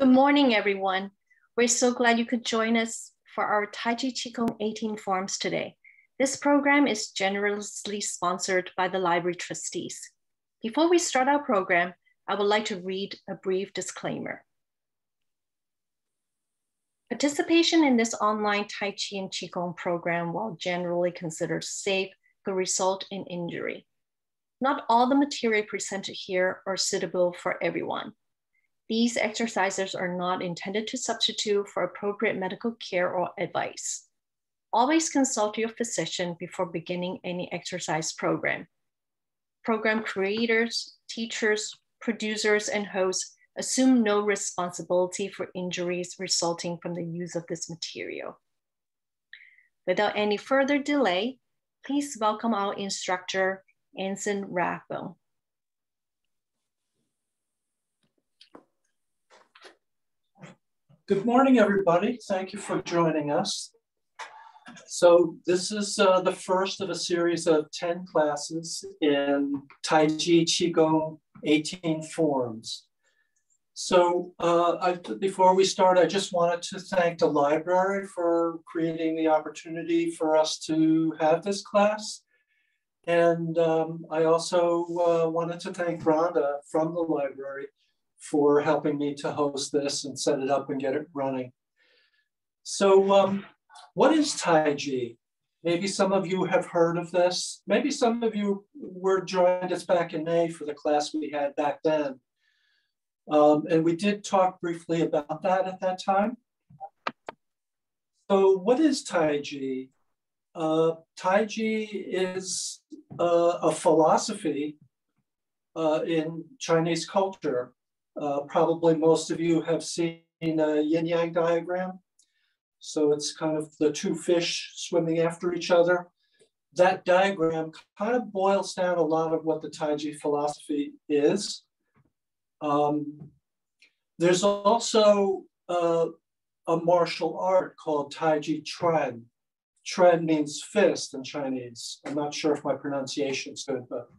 Good morning, everyone. We're so glad you could join us for our Taiji Qigong 18 forums today. This program is generously sponsored by the library trustees. Before we start our program, I would like to read a brief disclaimer. Participation in this online Tai Chi and Qigong program, while generally considered safe, could result in injury. Not all the material presented here are suitable for everyone. These exercises are not intended to substitute for appropriate medical care or advice. Always consult your physician before beginning any exercise program. Program creators, teachers, producers, and hosts assume no responsibility for injuries resulting from the use of this material. Without any further delay, please welcome our instructor, Anson Rathbone. Good morning, everybody. Thank you for joining us. So this is the first of a series of 10 classes in Taiji Qigong 18 forums. So before we start, I just wanted to thank the library for creating the opportunity for us to have this class. And I also wanted to thank Rhonda from the library for helping me to host this and set it up and get it running. So what is Taiji? Maybe some of you have heard of this. Maybe some of you were joined us back in May for the class we had back then. And we did talk briefly about that at that time. So what is Taiji? Taiji is a philosophy in Chinese culture. Probably most of you have seen a yin-yang diagram. So it's kind of the two fish swimming after each other. That diagram kind of boils down a lot of what the Taiji philosophy is. There's also a martial art called Taiji Chuan. Chuan means fist in Chinese. I'm not sure if my pronunciation is good, but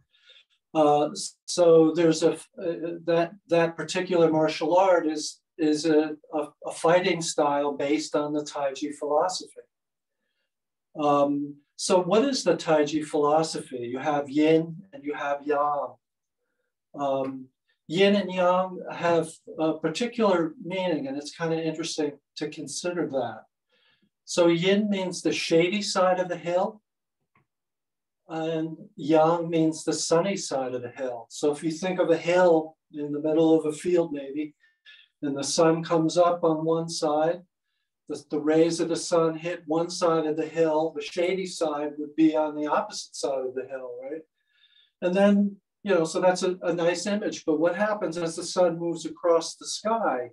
so there's that particular martial art is a fighting style based on the Taiji philosophy. So what is the Taiji philosophy? You have yin and you have yang. Yin and yang have a particular meaning, and it's kind of interesting to consider that. So yin means the shady side of the hill, and yang means the sunny side of the hill. So if you think of a hill in the middle of a field maybe, and the sun comes up on one side, the rays of the sun hit one side of the hill, the shady side would be on the opposite side of the hill, right? And then, so that's a nice image, but what happens as the sun moves across the sky,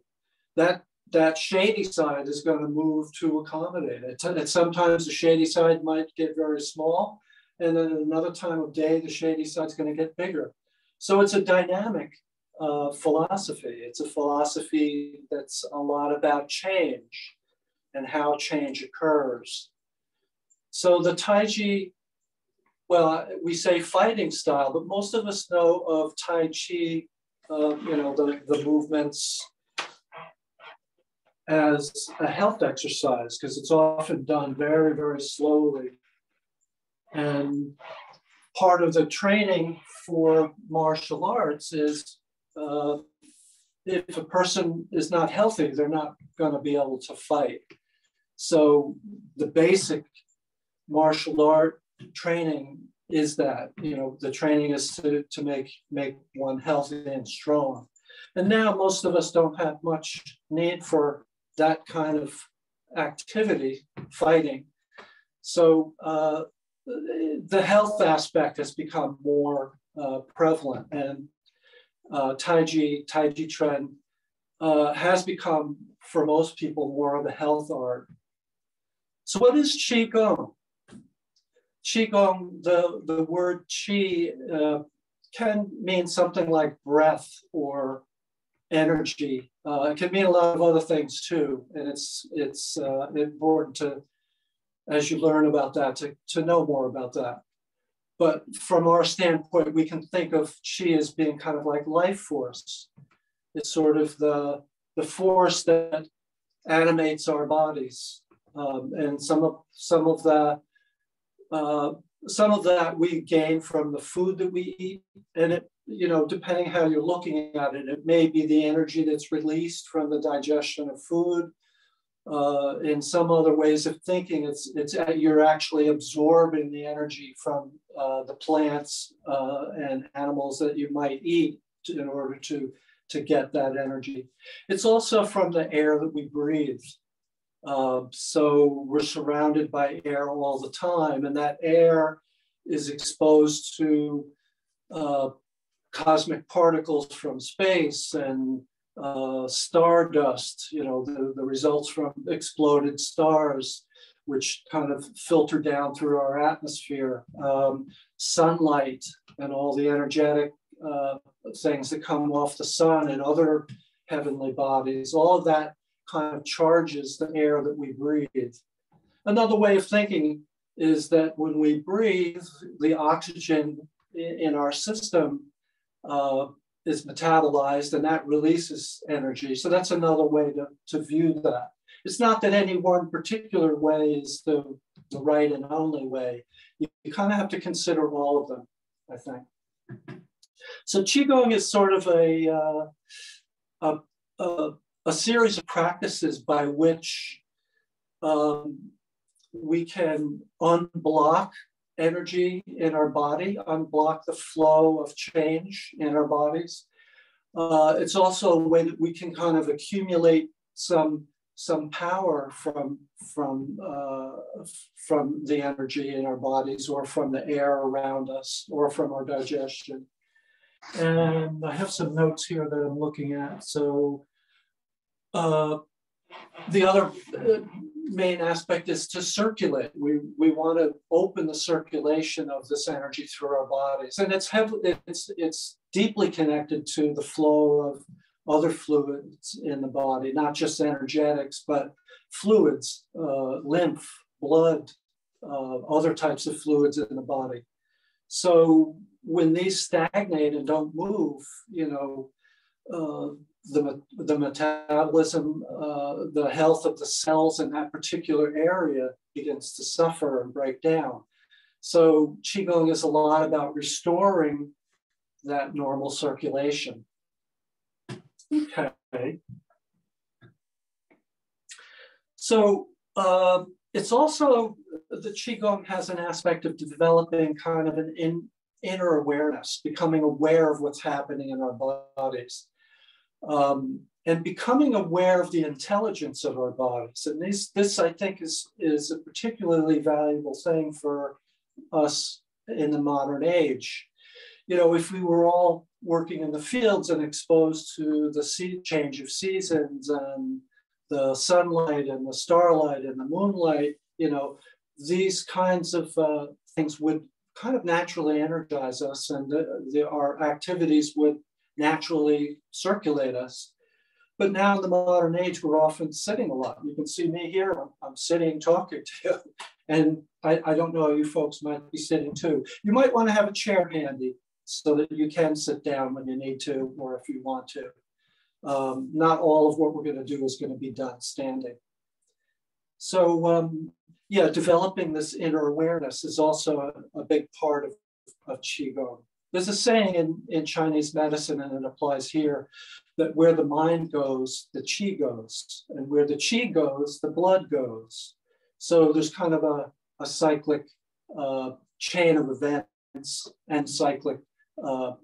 that shady side is going to move to accommodate it. And sometimes the shady side might get very small, and then at another time of day, the shady side's going to get bigger. So it's a dynamic philosophy. It's a philosophy that's a lot about change and how change occurs. So the Taiji, well, we say fighting style, but most of us know of Tai Chi, the movements as a health exercise, because it's often done very, very slowly. And part of the training for martial arts is if a person is not healthy, they're not going to be able to fight. So the basic martial art training is that, the training is to make one healthy and strong. And now most of us don't have much need for that kind of activity, fighting. So the health aspect has become more prevalent, and Taiji Chuan has become, for most people, more of a health art. So what is Qigong? Qigong, the word Qi can mean something like breath or energy. It can mean a lot of other things too, and it's important to, as you learn about that, to know more about that. But from our standpoint, we can think of Qi as being kind of like life force. It's sort of the the force that animates our bodies. And some of that we gain from the food that we eat. And it, depending how you're looking at it, it may be the energy that's released from the digestion of food. In some other ways of thinking, it's you're actually absorbing the energy from the plants and animals that you might eat in order to get that energy. It's also from the air that we breathe. So we're surrounded by air all the time, and that air is exposed to cosmic particles from space and stardust, the results from exploded stars, which kind of filter down through our atmosphere, sunlight and all the energetic things that come off the sun and other heavenly bodies, all of that kind of charges the air that we breathe. Another way of thinking is that when we breathe, the oxygen in our system is metabolized, and that releases energy. So that's another way to view that. It's not that any one particular way is the right and only way. You kind of have to consider all of them, I think. So Qigong is sort of a series of practices by which we can unblock energy in our body, unblock the flow of change in our bodies. It's also a way that we can kind of accumulate some power from the energy in our bodies, or from the air around us, or from our digestion. And I have some notes here that I'm looking at. So the other main aspect is to circulate. We want to open the circulation of this energy through our bodies, and it's deeply connected to the flow of other fluids in the body, not just energetics, but fluids, lymph, blood, other types of fluids in the body. So when these stagnate and don't move, the metabolism, the health of the cells in that particular area begins to suffer and break down. So Qigong is a lot about restoring that normal circulation. Okay. So it's also, the Qigong has an aspect of developing kind of an inner awareness, becoming aware of what's happening in our bodies. And becoming aware of the intelligence of our bodies. And this I think is a particularly valuable thing for us in the modern age. If we were all working in the fields and exposed to the change of seasons and the sunlight and the starlight and the moonlight, these kinds of things would kind of naturally energize us, and our activities would naturally circulate us. But now in the modern age, we're often sitting a lot. You can see me here, I'm sitting talking to you. And I don't know, you folks might be sitting too. You might want to have a chair handy so that you can sit down when you need to, or if you want to. Not all of what we're going to do is going to be done standing. So yeah, developing this inner awareness is also a big part of Qigong. There's a saying in Chinese medicine, and it applies here, that where the mind goes, the qi goes. And where the qi goes, the blood goes. So there's kind of a cyclic chain of events and cyclic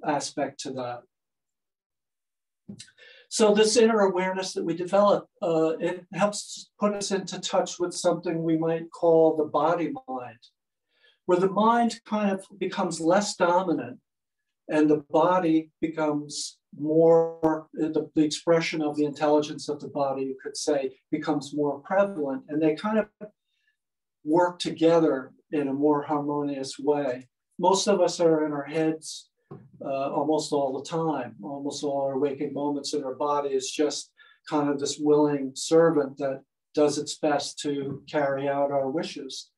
aspect to that. So this inner awareness that we develop, it helps put us into touch with something we might call the body mind, where the mind kind of becomes less dominant and the body becomes more, the expression of the intelligence of the body, you could say, becomes more prevalent, and they kind of work together in a more harmonious way. Most of us are in our heads almost all the time. Almost all our waking moments in our body is just kind of this willing servant that does its best to carry out our wishes.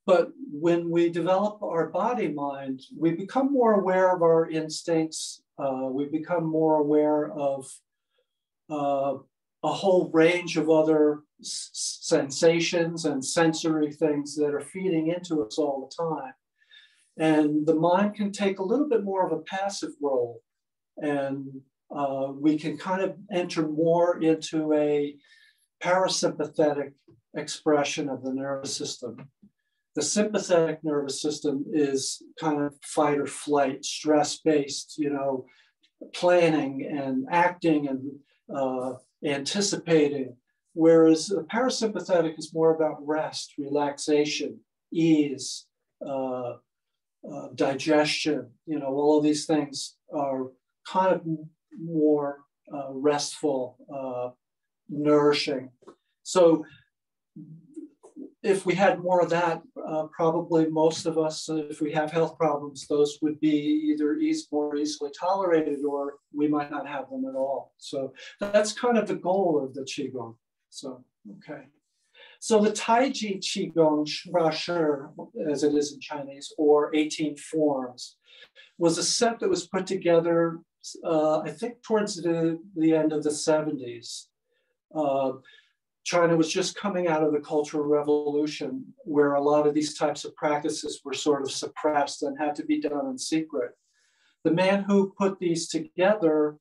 But when we develop our body mind, we become more aware of our instincts. We become more aware of a whole range of other sensations and sensory things that are feeding into us all the time. And the mind can take a little bit more of a passive role, and we can kind of enter more into a parasympathetic expression of the nervous system. The sympathetic nervous system is kind of fight or flight, stress-based, you know, planning and acting and anticipating, whereas the parasympathetic is more about rest, relaxation, ease, digestion. You know, all of these things are kind of more restful, nourishing. So if we had more of that, probably most of us, if we have health problems, those would be either more easily tolerated, or we might not have them at all. So that's kind of the goal of the Qigong. So, okay. So the Taiji Qigong, as it is in Chinese, or 18 forms, was a set that was put together, I think, towards the end of the 70s. China was just coming out of the Cultural Revolution, where a lot of these types of practices were sort of suppressed and had to be done in secret. The man who put these together,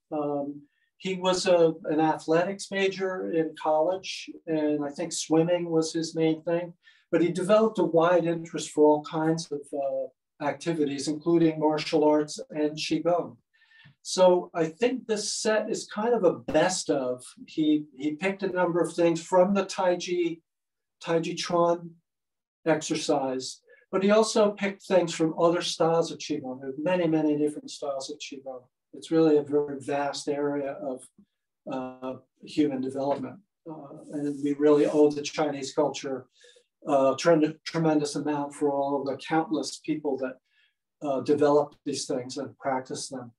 he was an athletics major in college, and I think swimming was his main thing, but he developed a wide interest for all kinds of activities, including martial arts and Qigong. So I think this set is kind of a best of. He picked a number of things from the Taiji Chuan exercise, but he also picked things from other styles of Qigong. There are many, many different styles of Qigong. It's really a very vast area of human development. And we really owe the Chinese culture a tremendous amount for all of the countless people that developed these things and practice them.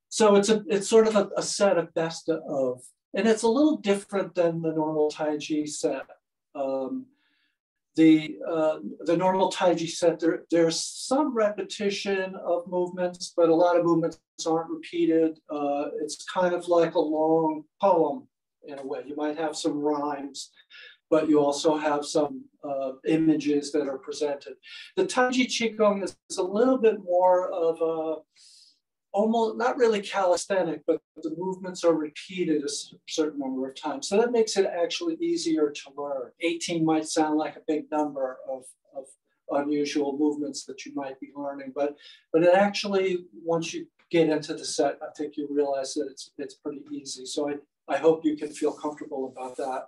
So it's sort of a set of best of, and it's a little different than the normal Taiji set. The normal Taiji set, there's some repetition of movements, but a lot of movements aren't repeated. It's kind of like a long poem in a way. You might have some rhymes, but you also have some images that are presented. The Taiji Qigong is a little bit more of a, almost not really calisthenic, but the movements are repeated a certain number of times. So that makes it actually easier to learn. 18 might sound like a big number of unusual movements that you might be learning, but it actually, once you get into the set, I think you realize that it's pretty easy. So I hope you can feel comfortable about that.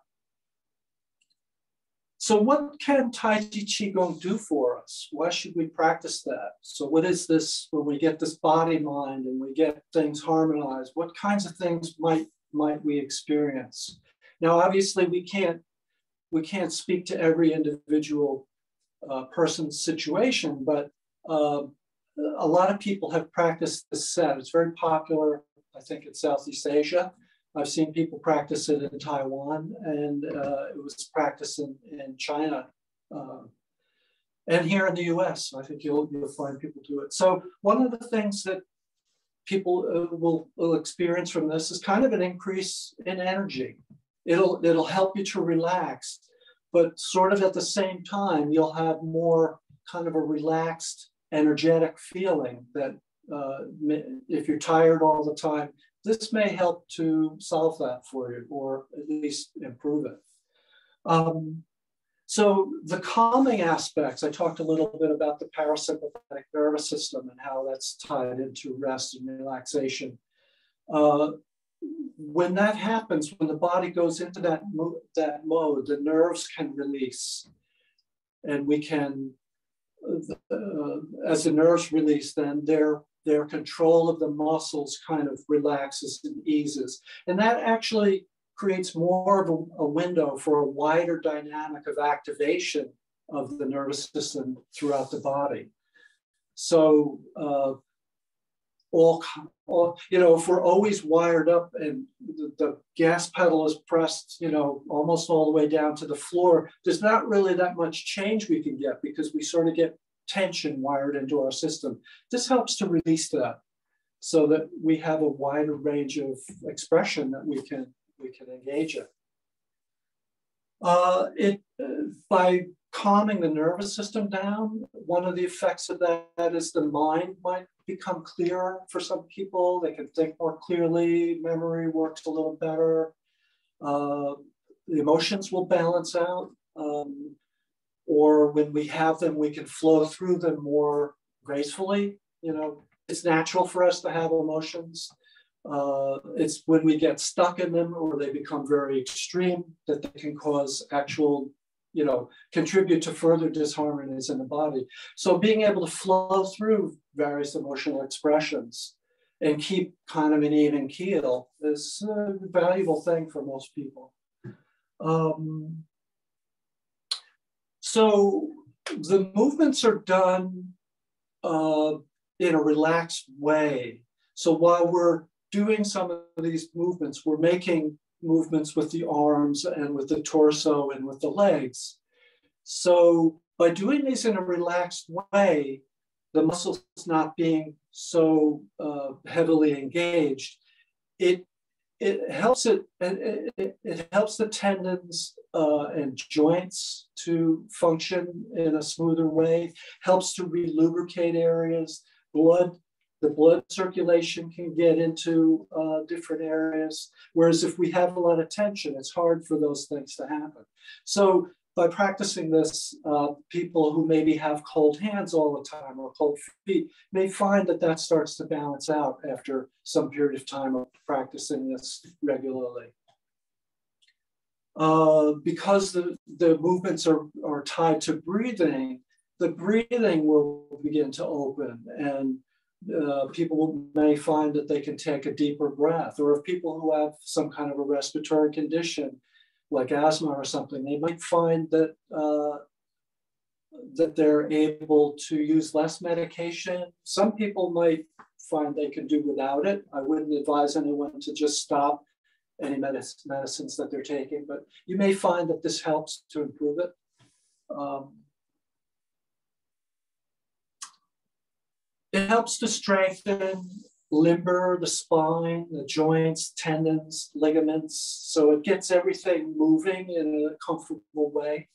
So what can Taiji Qigong do for us? Why should we practice that? So what is this, when we get this body, mind, and we get things harmonized, what kinds of things might we experience? Now, obviously we can't speak to every individual person's situation, but a lot of people have practiced this set. It's very popular, I think, in Southeast Asia. I've seen people practice it in Taiwan, and it was practiced in China and here in the US. I think you'll find people do it. So one of the things that people will experience from this is kind of an increase in energy. It'll help you to relax, but sort of at the same time, you'll have more kind of a relaxed, energetic feeling that if you're tired all the time, this may help to solve that for you, or at least improve it. So the calming aspects, I talked a little bit about the parasympathetic nervous system and how that's tied into rest and relaxation. When that happens, when the body goes into that mode, the nerves can release, and we can, as the nerves release, then their control of the muscles kind of relaxes and eases. And that actually creates more of a window for a wider dynamic of activation of the nervous system throughout the body. So, if we're always wired up and the gas pedal is pressed, almost all the way down to the floor, there's not really that much change we can get because we sort of get tension wired into our system. This helps to release that. so that we have a wider range of expression that we can engage in. By calming the nervous system down, one of the effects of that is the mind might become clearer for some people. They can think more clearly, memory works a little better, the emotions will balance out, or when we have them, we can flow through them more gracefully. You know, it's natural for us to have emotions. It's when we get stuck in them or they become very extreme that they can cause actual, you know, contribute to further disharmonies in the body. So being able to flow through various emotional expressions and keep kind of an even keel is a valuable thing for most people. So the movements are done in a relaxed way. So while we're doing some of these movements, we're making movements with the arms and with the torso and with the legs. So by doing these in a relaxed way, the muscles not being so heavily engaged, it helps it helps the tendons and joints to function in a smoother way, helps to relubricate areas. The blood circulation can get into different areas. Whereas if we have a lot of tension, it's hard for those things to happen. So by practicing this, people who maybe have cold hands all the time or cold feet may find that that starts to balance out after some period of time of practicing this regularly. Because the movements are tied to breathing, the breathing will begin to open, and people may find that they can take a deeper breath. Or if people who have some kind of a respiratory condition, like asthma or something, they might find that that they're able to use less medication. Some people might find they can do without it. I wouldn't advise anyone to just stop any medicines that they're taking, but you may find that this helps to improve it. It helps to strengthen, limber the spine, the joints, tendons, ligaments. So it gets everything moving in a comfortable way.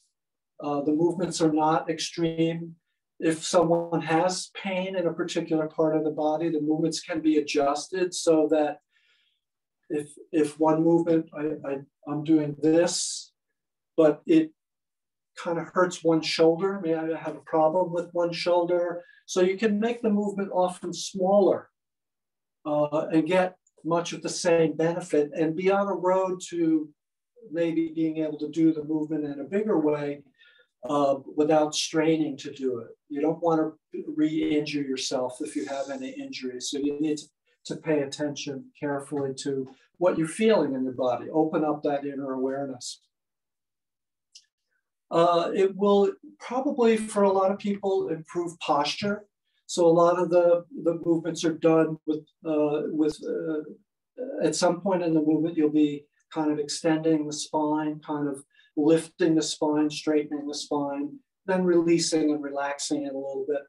The movements are not extreme. If someone has pain in a particular part of the body, the movements can be adjusted so that if one movement, I'm doing this, but it kind of hurts one shoulder, maybe I have a problem with one shoulder. So you can make the movement often smaller and get much of the same benefit and be on a road to maybe being able to do the movement in a bigger way without straining to do it. You don't want to re-injure yourself if you have any injuries. So you need to pay attention carefully to what you're feeling in your body. Open up that inner awareness. It will probably, for a lot of people, improve posture. So a lot of the movements are done with at some point in the movement, you'll be kind of extending the spine, kind of lifting the spine, straightening the spine, then releasing and relaxing it a little bit.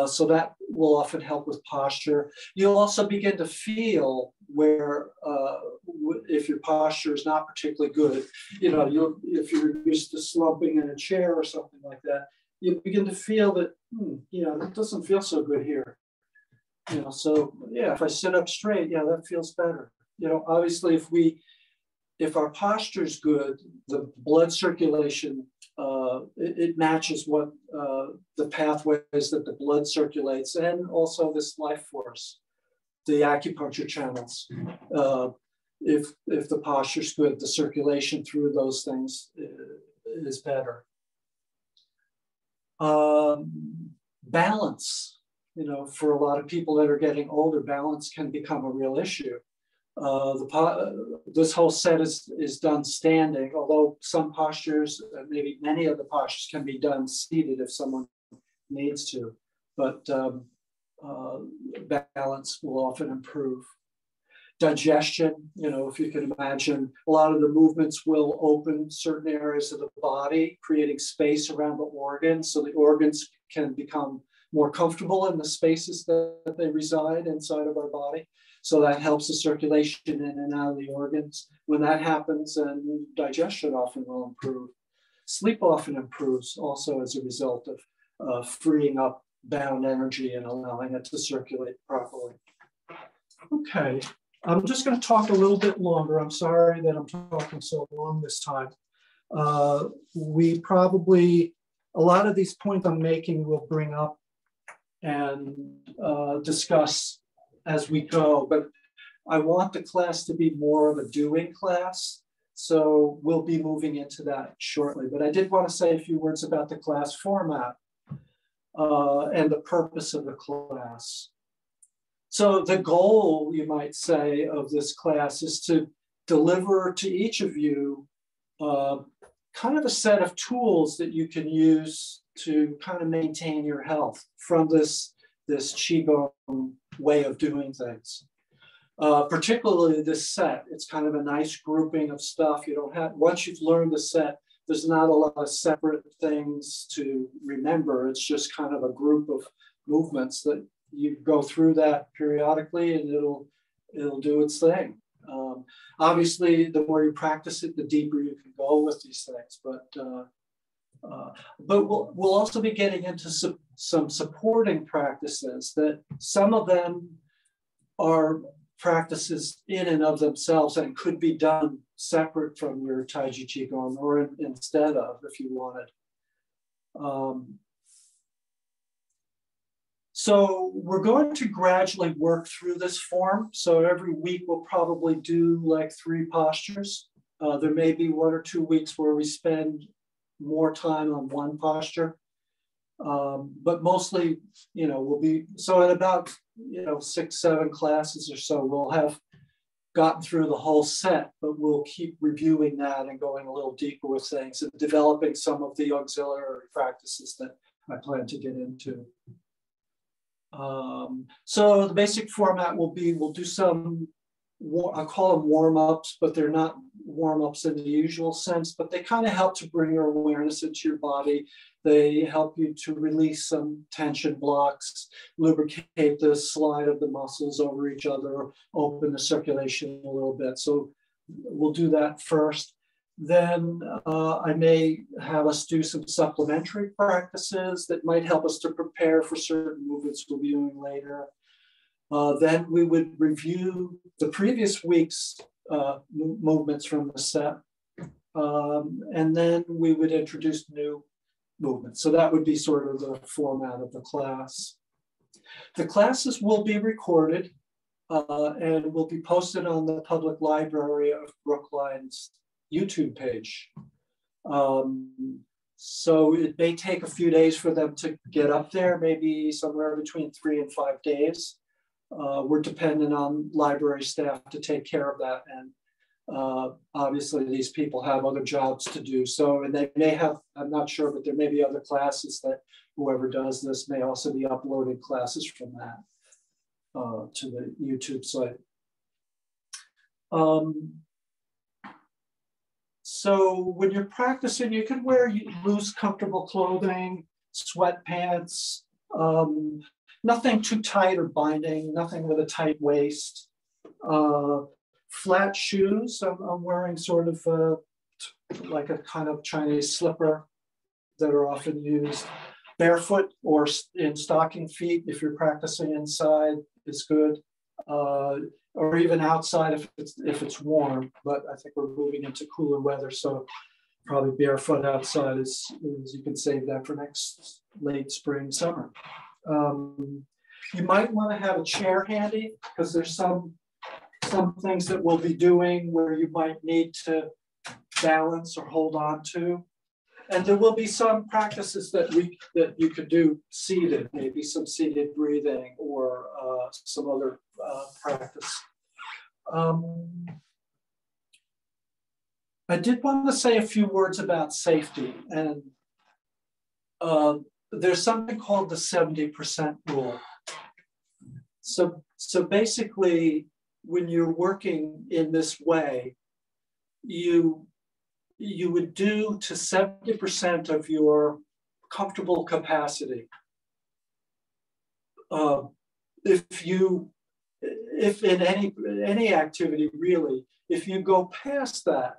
So that will often help with posture. You'll also begin to feel where, if your posture is not particularly good, you know, if you're used to slumping in a chair or something like that, you begin to feel that, you know, it doesn't feel so good here. You know, so yeah, if I sit up straight, yeah, that feels better. You know, obviously, if our posture is good, the blood circulation, it matches what the pathways that the blood circulates, and also this life force, the acupuncture channels. If the posture is good, the circulation through those things is better. Balance, you know, for a lot of people that are getting older, balance can become a real issue. This whole set is done standing, although some postures, maybe many of the postures can be done seated if someone needs to, but balance will often improve. Digestion, you know, if you can imagine, a lot of the movements will open certain areas of the body, creating space around the organs, so the organs can become more comfortable in the spaces that they reside inside of our body. So that helps the circulation in and out of the organs. When that happens, then digestion often will improve. Sleep often improves also as a result of freeing up bound energy and allowing it to circulate properly. Okay, I'm just going to talk a little bit longer. I'm sorry that I'm talking so long this time. We probably, a lot of these points I'm making will bring up and discuss as we go, but I want the class to be more of a doing class. So we'll be moving into that shortly. But I did want to say a few words about the class format and the purpose of the class. So the goal, you might say, of this class is to deliver to each of you kind of a set of tools that you can use to kind of maintain your health from this Qigong way of doing things. Particularly this set, it's kind of a nice grouping of stuff. You don't have, once you've learned the set, there's not a lot of separate things to remember. It's just kind of a group of movements that you go through that periodically and it'll do its thing. Obviously, the more you practice it, the deeper you can go with these things. But we'll also be getting into some supporting practices that some of them are practices in and of themselves and could be done separate from your Taiji Qigong or instead of, if you wanted. So we're going to gradually work through this form. So every week we'll probably do like 3 postures. There may be 1 or 2 weeks where we spend more time on one posture. But mostly, we'll be, so in about, 6, 7 classes or so, we'll have gotten through the whole set, but we'll keep reviewing that and going a little deeper with things and developing some of the auxiliary practices that I plan to get into. So the basic format will be, we'll do some, I call them warm-ups, but they're not warm-ups in the usual sense, but they kind of help to bring your awareness into your body. They help you to release some tension blocks, lubricate the slide of the muscles over each other, open the circulation a little bit. So we'll do that first. Then I may have us do some supplementary practices that might help us to prepare for certain movements we'll be doing later. Then we would review the previous week's movements from the set. And then we would introduce new movements. So that would be sort of the format of the class. The classes will be recorded and will be posted on the Public Library of Brookline's YouTube page. So it may take a few days for them to get up there, maybe somewhere between 3 and 5 days. We're dependent on library staff to take care of that. And obviously these people have other jobs to do. So, and they may have, I'm not sure, but there may be other classes that whoever does this may also be uploading classes from that to the YouTube site. So when you're practicing, you can wear loose, comfortable clothing, sweatpants, nothing too tight or binding, nothing with a tight waist. Flat shoes, I'm wearing sort of like a kind of Chinese slipper that are often used. Barefoot or in stocking feet, if you're practicing inside, is good. Or even outside if it's warm, but I think we're moving into cooler weather, so probably barefoot outside is you can save that for next late spring, summer. You might want to have a chair handy because there's some things that we'll be doing where you might need to balance or hold on to. And there will be some practices that you could do seated, maybe some seated breathing or some other practice. I did want to say a few words about safety, and there's something called the 70% rule. So basically, when you're working in this way, you would do to 70% of your comfortable capacity. if in any activity really, if you go past that,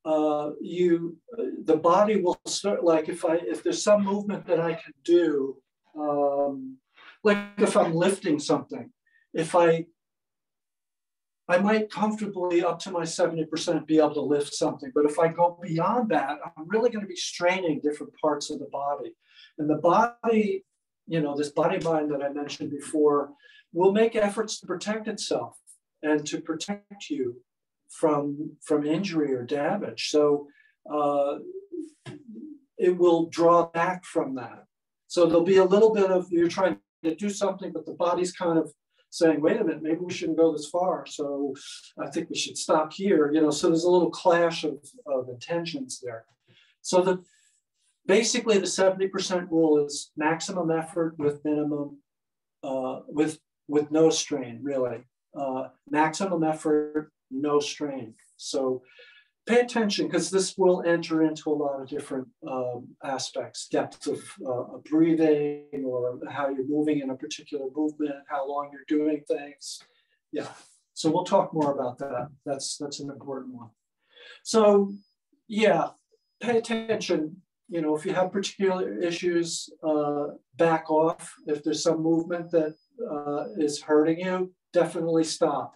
the body will start, like if there's some movement that I can do, like if I'm lifting something, if I might comfortably up to my 70% be able to lift something, but if I go beyond that, I'm really going to be straining different parts of the body. And the body, this body mind that I mentioned before, will make efforts to protect itself and to protect you from injury or damage. So it will draw back from that. So there'll be a little bit of, you're trying to do something, but the body's kind of saying, wait a minute, maybe we shouldn't go this far. So I think we should stop here. So there's a little clash of intentions there. So basically the 70% rule is maximum effort with minimum, with no strain, really. Maximum effort, no strain. So pay attention, because this will enter into a lot of different aspects, depth of breathing, or how you're moving in a particular movement, how long you're doing things. Yeah, so we'll talk more about that. That's an important one. So yeah, pay attention. If you have particular issues, back off. If there's some movement that is hurting you, definitely stop.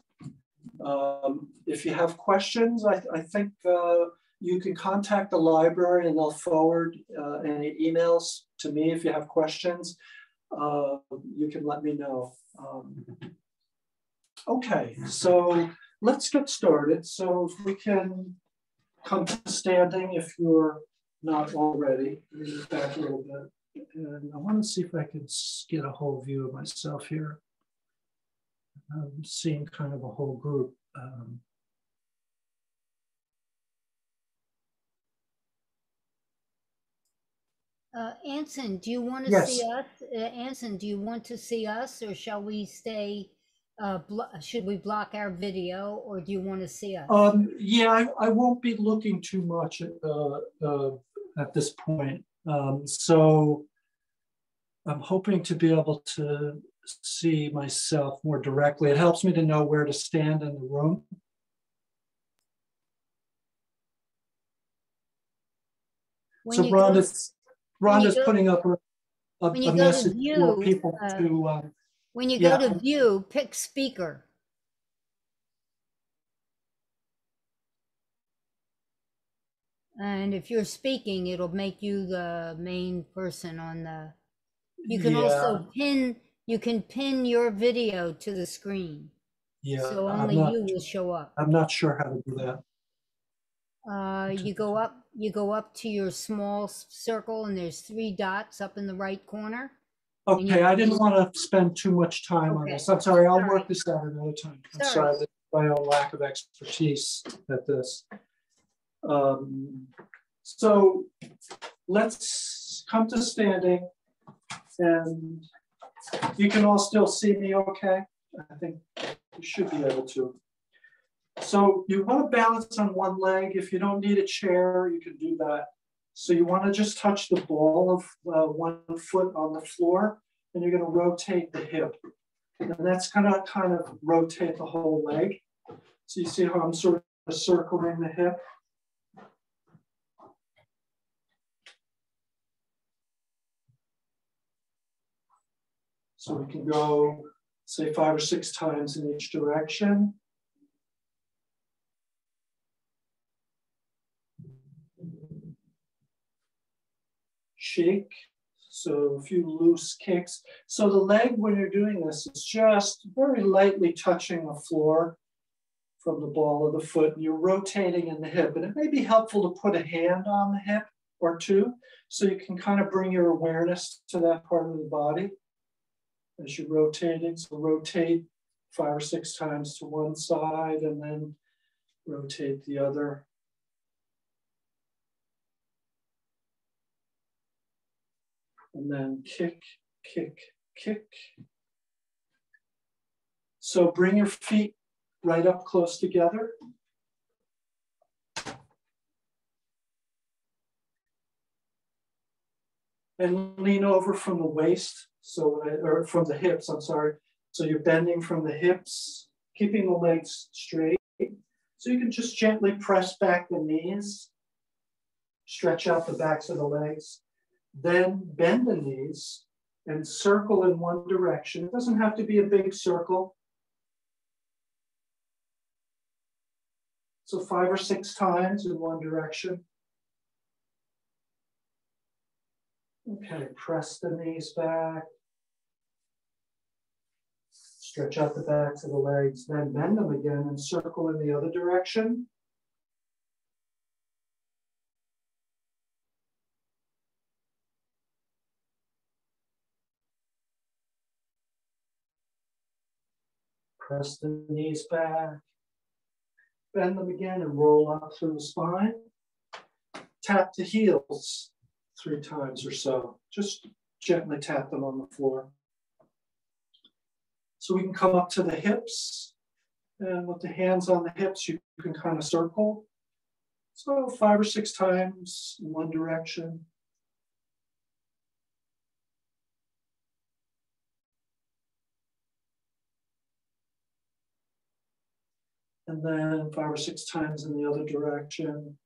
If you have questions, I think you can contact the library and they'll forward any emails to me if you have questions. You can let me know. Okay, so let's get started. So if we can come to standing if you're not already. Move back a little bit. And I want to see if I can get a whole view of myself here. I'm seeing kind of a whole group. Anson, do you want to Yes. see us? Anson, do you want to see us, or shall we stay? Should we block our video, or do you want to see us? Yeah, I won't be looking too much at this point. So I'm hoping to be able to see myself more directly. It helps me to know where to stand in the room. So Rhonda's putting up a message for people to. When you go to view, pick speaker. And if you're speaking, it'll make you the main person on the. You can also pin. You can pin your video to the screen. Yeah. So only you will show up. I'm not sure how to do that. You go up to your small circle, and there's 3 dots up in the right corner. Okay, I didn't want to spend too much time on this. I'm sorry, I'll work this out another time. I'm sorry, that's my own lack of expertise at this. So let's come to standing, and you can all still see me okay? I think you should be able to. So you want to balance on one leg. If you don't need a chair, you can do that. So you want to just touch the ball of one foot on the floor, and you're going to rotate the hip. And that's going to kind of rotate the whole leg. So you see how I'm sort of circling the hip? So we can go, say, 5 or 6 times in each direction. Shake, so a few loose kicks. So the leg, when you're doing this, is just very lightly touching the floor from the ball of the foot, and you're rotating in the hip. And it may be helpful to put a hand on the hip or two, so you can kind of bring your awareness to that part of the body as you're rotating. So rotate 5 or 6 times to one side, and then rotate the other. And then kick, kick, kick. So bring your feet right up close together. And lean over from the waist So, or from the hips, I'm sorry. So you're bending from the hips, keeping the legs straight. So you can just gently press back the knees, stretch out the backs of the legs, then bend the knees and circle in one direction. It doesn't have to be a big circle. So 5 or 6 times in one direction. Okay, press the knees back. Stretch out the backs of the legs, then bend them again and circle in the other direction. Press the knees back. Bend them again and roll up through the spine. Tap the heels 3 times or so. Just gently tap them on the floor. So we can come up to the hips, and with the hands on the hips, you can kind of circle. So 5 or 6 times in one direction. And then 5 or 6 times in the other direction.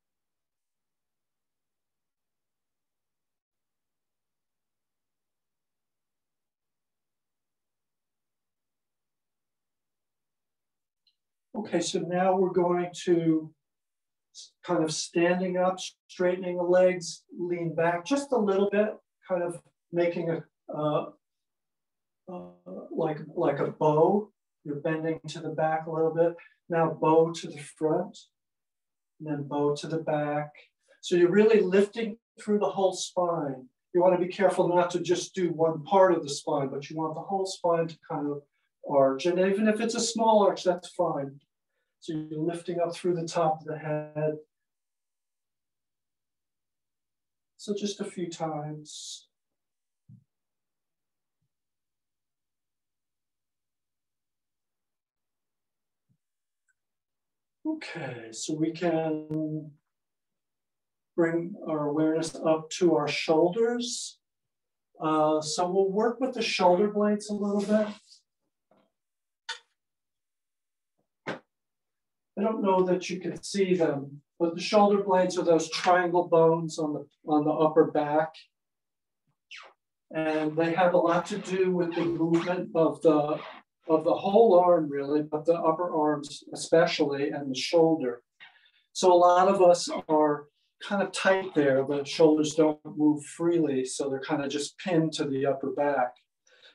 Okay, so now we're going to kind of standing up, straightening the legs, lean back just a little bit, kind of making a like a bow. You're bending to the back a little bit. Now bow to the front, and then bow to the back. So you're really lifting through the whole spine. You want to be careful not to just do one part of the spine, but you want the whole spine to kind of arch. And even if it's a small arch, that's fine. So you're lifting up through the top of the head. So just a few times. Okay, so we can bring our awareness up to our shoulders. So we'll work with the shoulder blades a little bit. I don't know that you can see them, but the shoulder blades are those triangle bones on the upper back. And they have a lot to do with the movement of the whole arm, really, but the upper arms especially, and the shoulder. So a lot of us are kind of tight there. The shoulders don't move freely, so they're kind of just pinned to the upper back.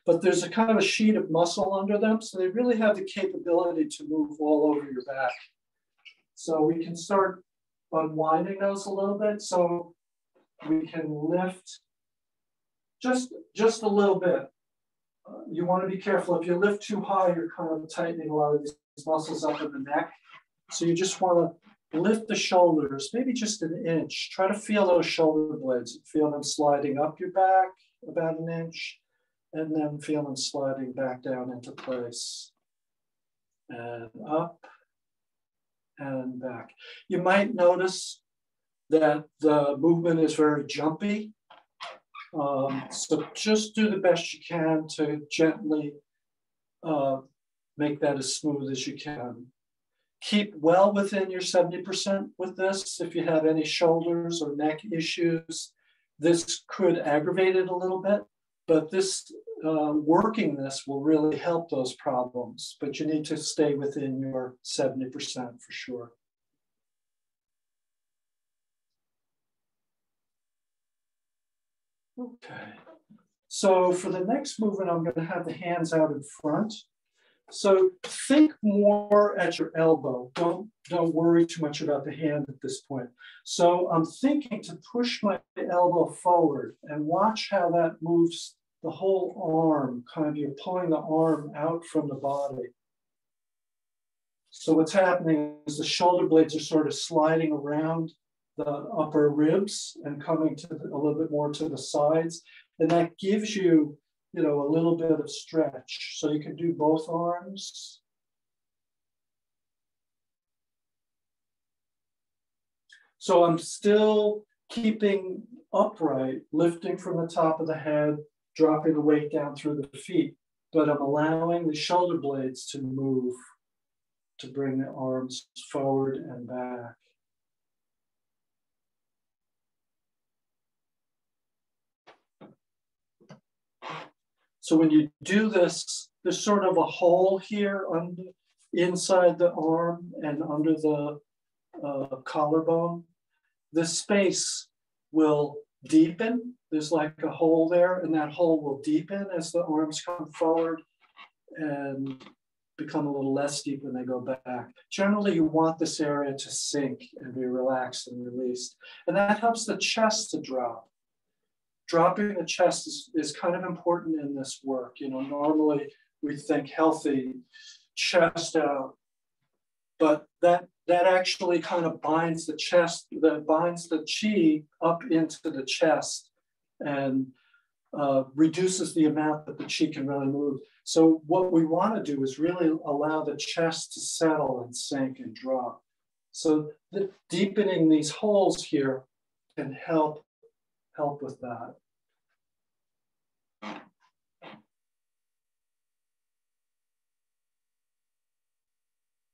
But there's a kind of a sheet of muscle under them, so they really have the capability to move all over your back. So we can start unwinding those a little bit, so we can lift just a little bit. You want to be careful. If you lift too high, you're kind of tightening a lot of these muscles up in the neck. So you just want to lift the shoulders, maybe just an inch. Try to feel those shoulder blades. Feel them sliding up your back about an inch, and then feel them sliding back down into place. And up and back. You might notice that the movement is very jumpy. So just do the best you can to gently make that as smooth as you can. Keep well within your 70% with this. If you have any shoulders or neck issues, this could aggravate it a little bit, but this working this will really help those problems, but you need to stay within your 70% for sure. Okay, so for the next movement, I'm going to have the hands out in front. So think more at your elbow. Don't worry too much about the hand at this point. So I'm thinking to push my elbow forward and watch how that moves the whole arm. Kind of you're pulling the arm out from the body. So what's happening is the shoulder blades are sort of sliding around the upper ribs and coming to a little bit more to the sides. And that gives you, a little bit of stretch. So you can do both arms. So I'm still keeping upright, lifting from the top of the head, dropping the weight down through the feet, but I'm allowing the shoulder blades to move to bring the arms forward and back. So when you do this, there's sort of a hole here inside the arm and under the collarbone. This space will deepen. There's like a hole there, and that hole will deepen as the arms come forward and become a little less deep when they go back. Generally, you want this area to sink and be relaxed and released. And that helps the chest to drop. Dropping the chest is kind of important in this work. You know, normally we think healthy, chest out, but that actually kind of binds the chest, that binds the chi up into the chest and reduces the amount that the chi can really move. So what we want to do is really allow the chest to settle and sink and drop. So deepening these holes here can help with that.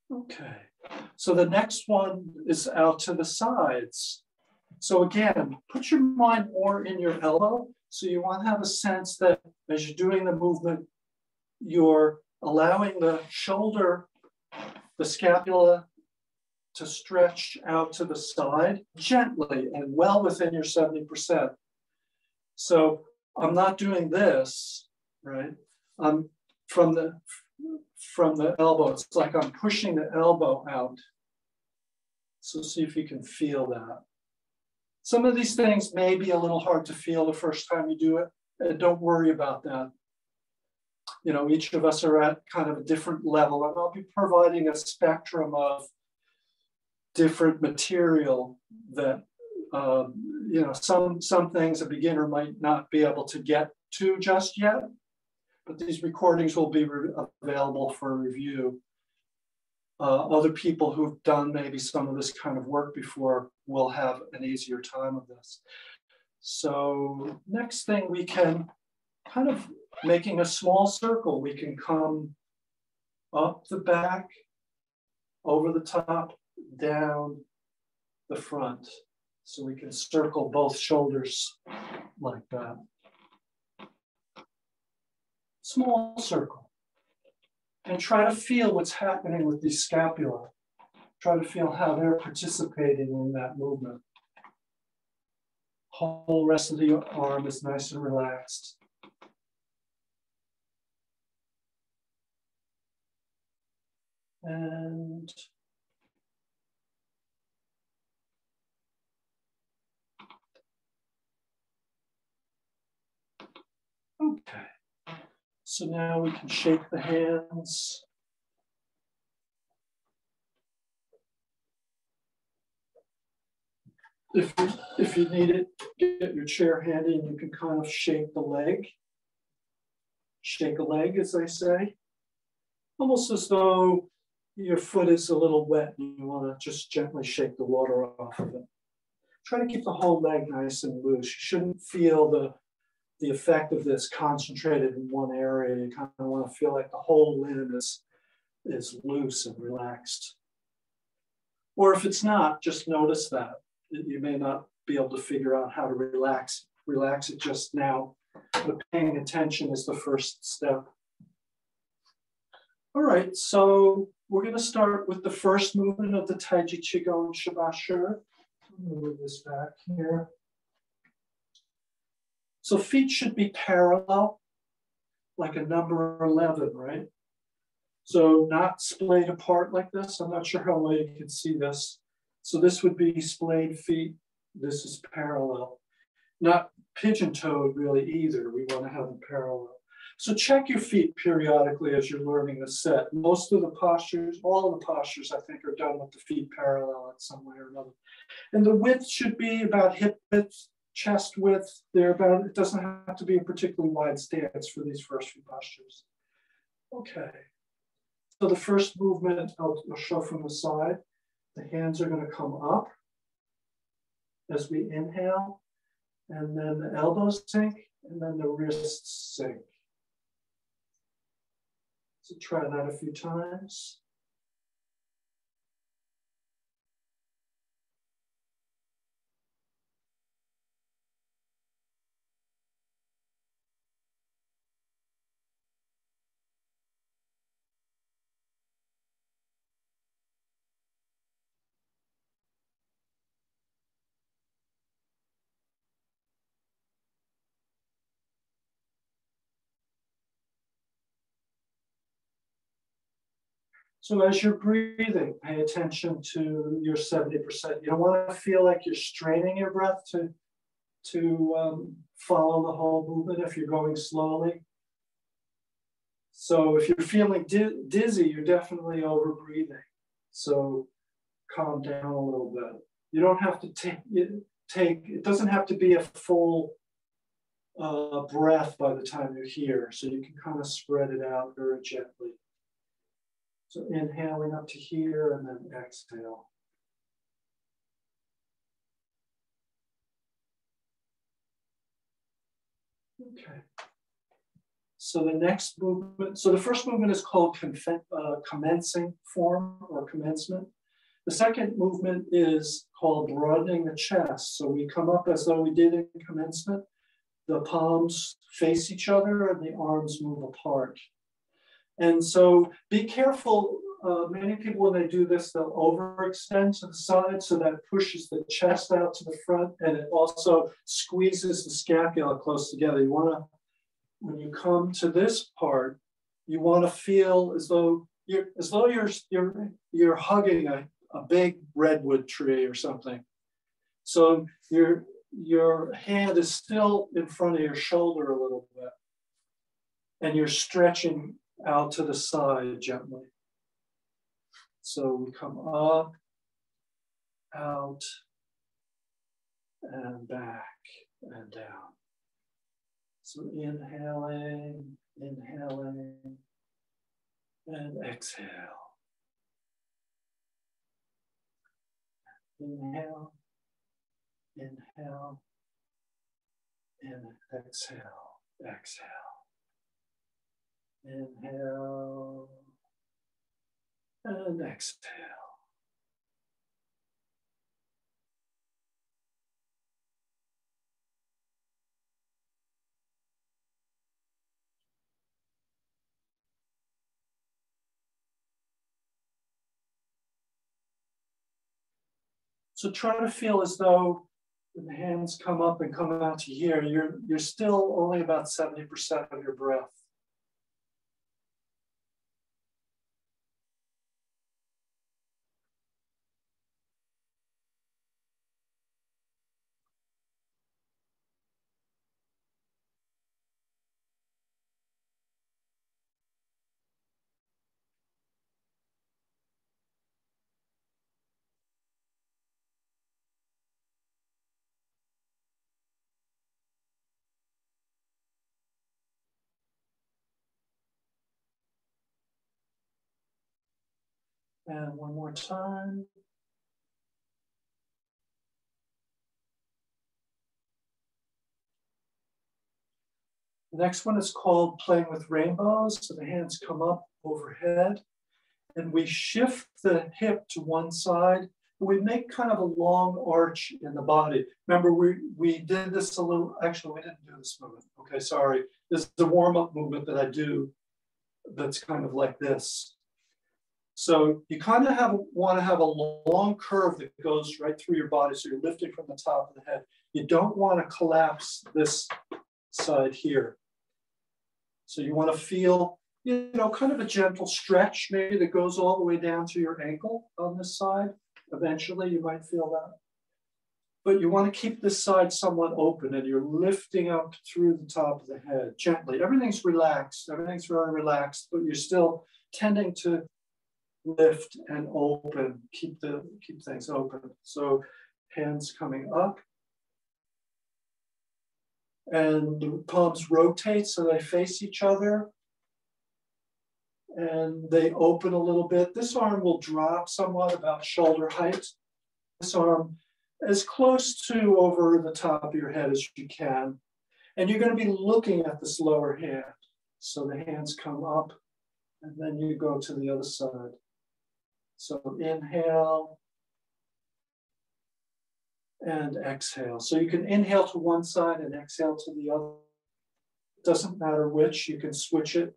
Okay, so the next one is out to the sides. So again, put your mind more in your elbow. So you want to have a sense that as you're doing the movement, you're allowing the shoulder, the scapula to stretch out to the side gently and well within your 70%. So I'm not doing this, right? I'm from the elbow. It's like I'm pushing the elbow out. So see if you can feel that. Some of these things may be a little hard to feel the first time you do it. And don't worry about that. You know, each of us are at kind of a different level, and I'll be providing a spectrum of different material that, you know, some things a beginner might not be able to get to just yet, but these recordings will be available for review. Other people who've done maybe some of this kind of work before will have an easier time of this. So next thing, we can kind of making a small circle. We can come up the back, over the top, down the front. So we can circle both shoulders like that. Small circle. And try to feel what's happening with the scapula. Try to feel how they're participating in that movement. Whole rest of the arm is nice and relaxed. And okay. So now we can shake the hands. If you need it, get your chair handy and you can kind of shake the leg. Shake a leg, as I say. Almost as though your foot is a little wet and you want to just gently shake the water off of it. Try to keep the whole leg nice and loose. You shouldn't feel the effect of this concentrated in one area. You kind of want to feel like the whole limb is loose and relaxed. Or if it's not, just notice that. You may not be able to figure out how to relax it just now, but paying attention is the first step. All right, so we're going to start with the first movement of the Taiji Qigong Shabashur. I'm going to move this back here. So feet should be parallel, like a number 11, right? So not splayed apart like this. I'm not sure how well you can see this. So this would be splayed feet. This is parallel. Not pigeon-toed really either. We want to have them parallel. So check your feet periodically as you're learning the set. Most of the postures, all of the postures, I think, are done with the feet parallel in some way or another. And the width should be about hip width, chest width. They're about, it doesn't have to be a particularly wide stance for these first few postures. Okay. So the first movement I'll show from the side. The hands are going to come up as we inhale, and then the elbows sink, and then the wrists sink. So try that a few times. So as you're breathing, pay attention to your 70%. You don't want to feel like you're straining your breath to follow the whole movement if you're going slowly. So if you're feeling dizzy, you're definitely over breathing. So calm down a little bit. You don't have to take, it doesn't have to be a full breath by the time you're here. So you can kind of spread it out very gently. So inhaling up to here and then exhale. Okay. So the next movement, so the first movement is called commencing form or commencement. The second movement is called broadening the chest. So we come up as though we did in commencement. The palms face each other and the arms move apart. And so be careful. Many people, when they do this, they'll overextend to the side, so that pushes the chest out to the front, and it also squeezes the scapula close together. You want to, when you come to this part, you want to feel as though you're hugging a big redwood tree or something. So your hand is still in front of your shoulder a little bit, and you're stretching out to the side gently. So we come up, out, and back, and down. So inhaling, inhaling, and exhale. Inhale, inhale, and exhale, exhale. Inhale and exhale. So try to feel as though when the hands come up and come out to here, you're still only about 70% of your breath. And one more time. The next one is called playing with rainbows. So the hands come up overhead, and we shift the hip to one side. We make kind of a long arch in the body. Remember, we did this a little, actually, we didn't do this movement. Okay, sorry. This is the warm-up movement that I do that's kind of like this. So you kind of want to have a long curve that goes right through your body. So you're lifting from the top of the head. You don't want to collapse this side here. So you want to feel, kind of a gentle stretch, maybe that goes all the way down to your ankle on this side. Eventually you might feel that. But you want to keep this side somewhat open, and you're lifting up through the top of the head gently. Everything's relaxed, everything's very relaxed, but you're still tending to lift and open, keep things open. So hands coming up, and the palms rotate so they face each other, and they open a little bit. This arm will drop somewhat, about shoulder height. This arm as close to over the top of your head as you can. And you're going to be looking at this lower hand. So the hands come up and then you go to the other side. So inhale and exhale. So you can inhale to one side and exhale to the other. It doesn't matter which, you can switch it.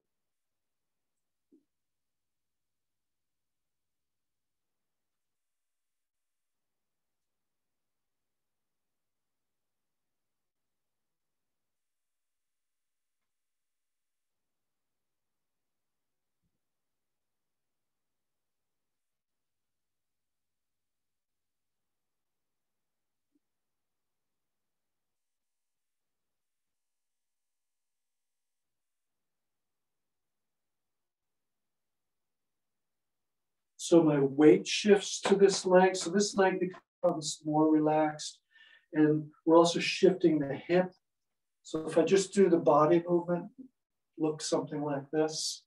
So my weight shifts to this leg. So this leg becomes more relaxed. And we're also shifting the hip. So if I just do the body movement, look something like this.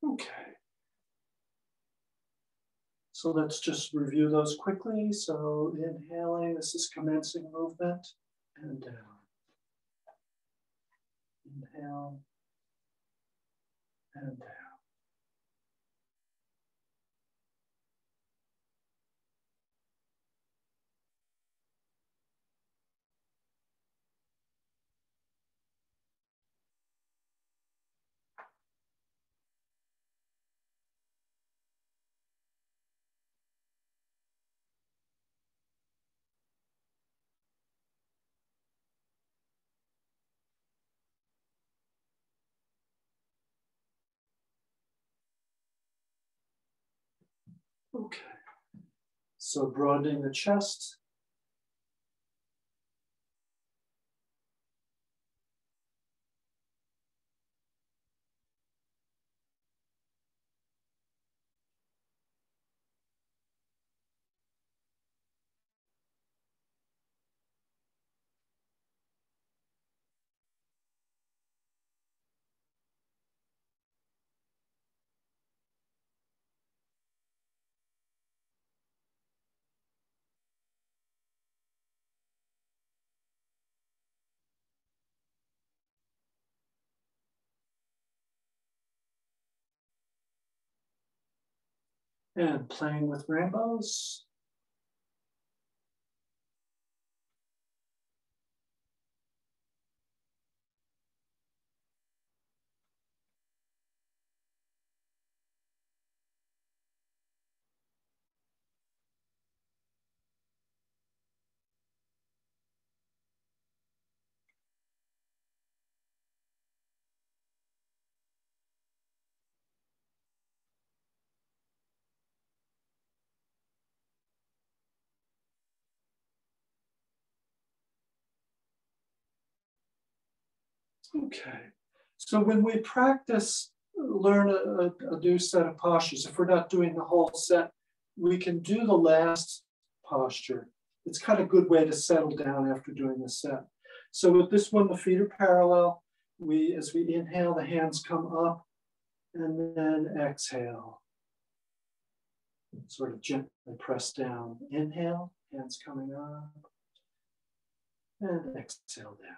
Okay. So let's just review those quickly. So inhaling, this is commencing movement, and down. Inhale, and down. Okay. So broadening the chest. And playing with rainbows. Okay. So when we practice, learn a new set of postures, if we're not doing the whole set, we can do the last posture. It's kind of a good way to settle down after doing the set. So with this one, the feet are parallel. As we inhale, the hands come up and then exhale. Sort of gently press down. Inhale, hands coming up, and exhale down.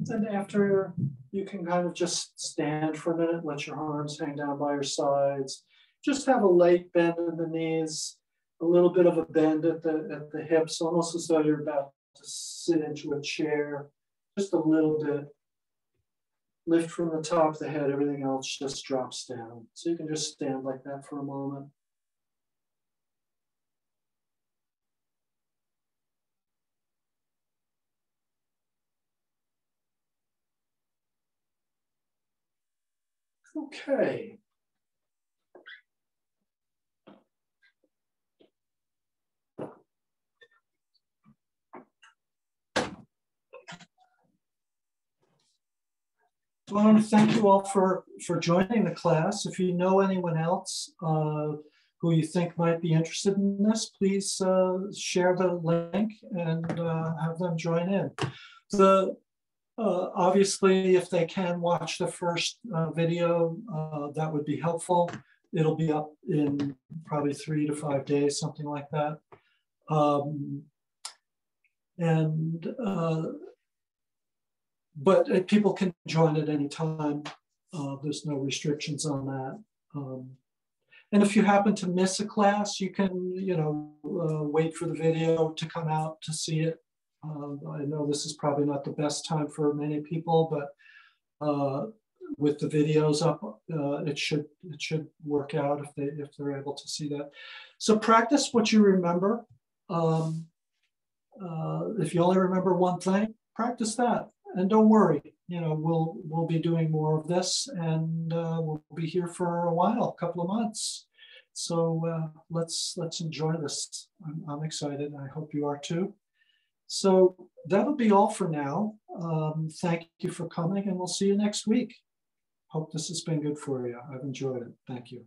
And after, you can kind of just stand for a minute, let your arms hang down by your sides. Just have a light bend in the knees, a little bit of a bend at the hips, almost as though you're about to sit into a chair, just a little bit. Lift from the top of the head, everything else just drops down. So you can just stand like that for a moment. Okay. I want to thank you all for joining the class. If you know anyone else who you think might be interested in this, please share the link and have them join in. Obviously, if they can watch the first video, that would be helpful. It'll be up in probably 3 to 5 days, something like that. But people can join at any time. There's no restrictions on that. And if you happen to miss a class, you can, wait for the video to come out to see it. I know this is probably not the best time for many people, but with the videos up, it should work out if they're able to see that. So practice what you remember. If you only remember one thing, practice that. And don't worry, we'll be doing more of this, and we'll be here for a while, a couple of months. So let's enjoy this. I'm excited. I hope you are too. So that'll be all for now. Thank you for coming, and we'll see you next week. Hope this has been good for you. I've enjoyed it. Thank you.